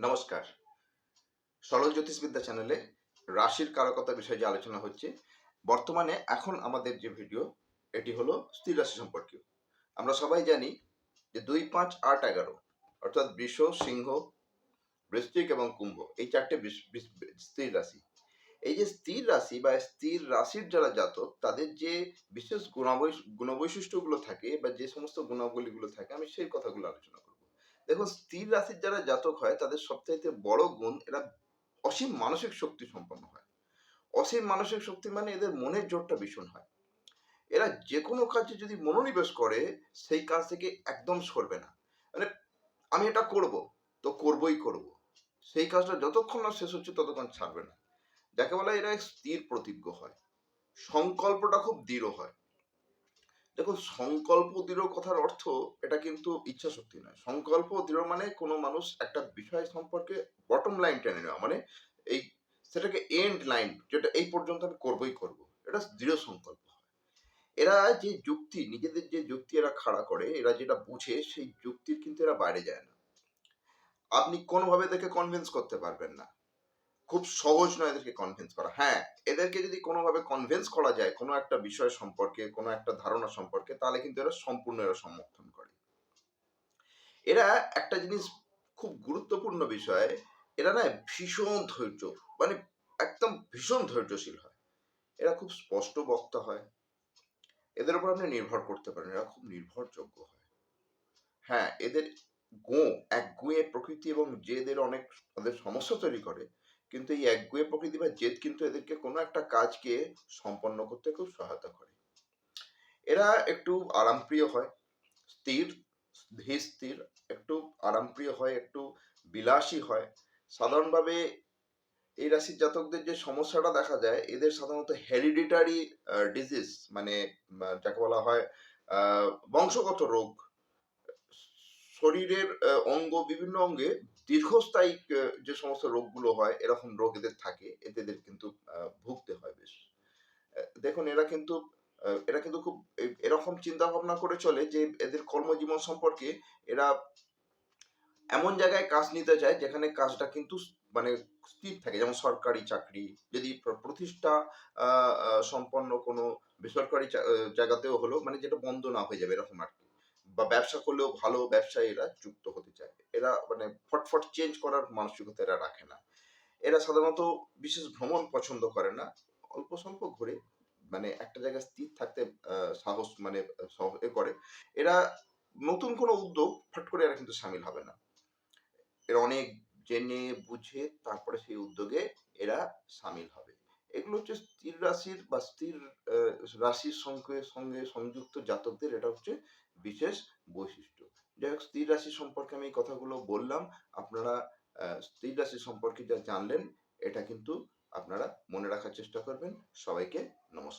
নমস্কার। সরল জ্যোতিষবিদ্যা চ্যানেলে রাশির কারকতা বিষয়ে যে আলোচনা হচ্ছে, বর্তমানে এখন আমাদের যে ভিডিও এটি হলো স্থির রাশি সম্পর্কীয়। আমরা সবাই জানি যে ২, ৫, ৮, ১১ অর্থাৎ বৃষ, সিংহ, বৃশ্চিক এবং কুম্ভ এই ৪ টে স্থির রাশি। এই যে স্থির রাশি বা স্থির রাশির যারা জাতক তাদের যে বিশেষ গুণবৈশিষ্ট্যগুলো থাকে বা যে সমস্ত গুণাবলীগুলো থাকে আমি সেই কথাগুলো আলোচনা করব। দেখুন, স্থির রাশির যারা জাতক হয় তাদের সবচাইতে বড় গুণ এরা অসীম মানসিক শক্তি সম্পন্ন হয়। অসীম মানসিক শক্তি মানে এদের মনের জোরটা ভীষণ হয়। এরা যেকোনো কাজে যদি মনোনিবেশ করে সেই কাজ থেকে একদম সরবে না। মানে আমি এটা করব, তো করবই করব। সেই কাজটা যতক্ষণ না শেষ হচ্ছে ততক্ষণ ছাড়বে না। যাকে বলা হয় এরা স্থির প্রতিজ্ঞ হয়। সংকল্পটা খুব দৃঢ় হয়। দেখুন, সংকল্প দৃঢ় কথার অর্থ এটা কিন্তু ইচ্ছা শক্তি নয়। সংকল্প দৃঢ় মানে কোনো মানুষ একটা বিষয় সম্পর্কে বটম লাইন টেনে নেওয়া। মানে এই সেটাকে এন্ড লাইন যেটা এই পর্যন্ত আমি করবই করব। এটা দৃঢ় সংকল্প হয়। এরা যে যুক্তি নিজেদের যে যুক্তি এরা খাড়া করে, এরা যেটা বুঝে সেই যুক্তির কিন্তু এরা বাইরে যায় না। আপনি কোনোভাবে এদেরকে কনভিন্স করতে পারবেন না। খুব সহজ নয় এদেরকে কনভিন্স করা। হ্যাঁ, এদেরকে যদি কোনোভাবে কনভিন্স করা যায় কোনো একটা বিষয় সম্পর্কে, কোনো একটা ধারণা সম্পর্কে তাহলে কিন্তু এরা সম্পূর্ণ সমর্থন করে। এরা একটা জিনিস খুব গুরুত্বপূর্ণ বিষয়, এরা না ভীষণ ধৈর্য, মানে একদম ভীষণ ধৈর্যশীল হয়। এরা খুব স্পষ্ট বক্তা হয়। এদের উপর আপনি নির্ভর করতে পারেন। এরা খুব নির্ভরযোগ্য হয়। হ্যাঁ, এদের একগুঁয়ে প্রকৃতি এবং জেদ এর অনেক তাদের সমস্যা তৈরি করে। কিন্তু এই একগুঁয়ে প্রকৃতি বা জেদ কিন্তু এদেরকে কোনো একটা কাজকে সম্পন্ন করতে খুব সহায়তা করে। এরা একটু আরামপ্রিয় হয়, স্থির, ধীর স্থির, একটু আরামপ্রিয় হয়, একটু বিলাসী হয়। সাধারণভাবে এই রাশির জাতকদের যে সমস্যাটা দেখা যায়, এদের সাধারণত হেরিডিটারি ডিজিজ মানে যাকে বলা হয় বংশগত রোগ, শরীরের বিভিন্ন অঙ্গে দীর্ঘস্থায়ী যে সমস্ত রোগগুলো হয় এরকম রোগ এদের থাকে, এতে এদের কিন্তু ভুগতে হয় বেশ। দেখুন, এরা কিন্তু খুব এরকম চিন্তা ভাবনা করে চলে যে এদের কর্মজীবন সম্পর্কে এরা এমন জায়গায় কাজ নিতে চায় যেখানে কাজটা কিন্তু মানে স্থির থাকে। যেমন সরকারি চাকরি, যদি প্রতিষ্ঠা সম্পন্ন কোনো বেসরকারি জায়গাতেও হলো, মানে যেটা বন্ধ না হয়ে যাবে এরকম আরকি। বা ব্যবসা করলেও ভালো ব্যবসায় এরা যুক্ত হতে চায়। এরা মানে ফটফট চেঞ্জ করার মানসিকতা এরা রাখে না। এরা সাধারণত বিশেষ ভ্রমণ পছন্দ করে না। অল্প স্বল্প ঘুরে মানে একটা জায়গায় স্থির থাকতে সাহস মানে করে। এরা নতুন কোনো উদ্যোগ ফট করে এরা কিন্তু শামিল হবে না। এরা অনেক জেনে বুঝে তারপরে সেই উদ্যোগে এরা শামিল হবে। এগুলো হচ্ছে স্থির রাশির বা স্থির রাশির সঙ্গে সঙ্গে সংযুক্ত জাতকদের এটা হচ্ছে বিশেষ বৈশিষ্ট্য। যাই হোক, স্থির রাশি সম্পর্কে আমি এই কথাগুলো বললাম। আপনারা স্থির রাশি সম্পর্কে যা জানলেন এটা কিন্তু আপনারা মনে রাখার চেষ্টা করবেন। সবাইকে নমস্কার।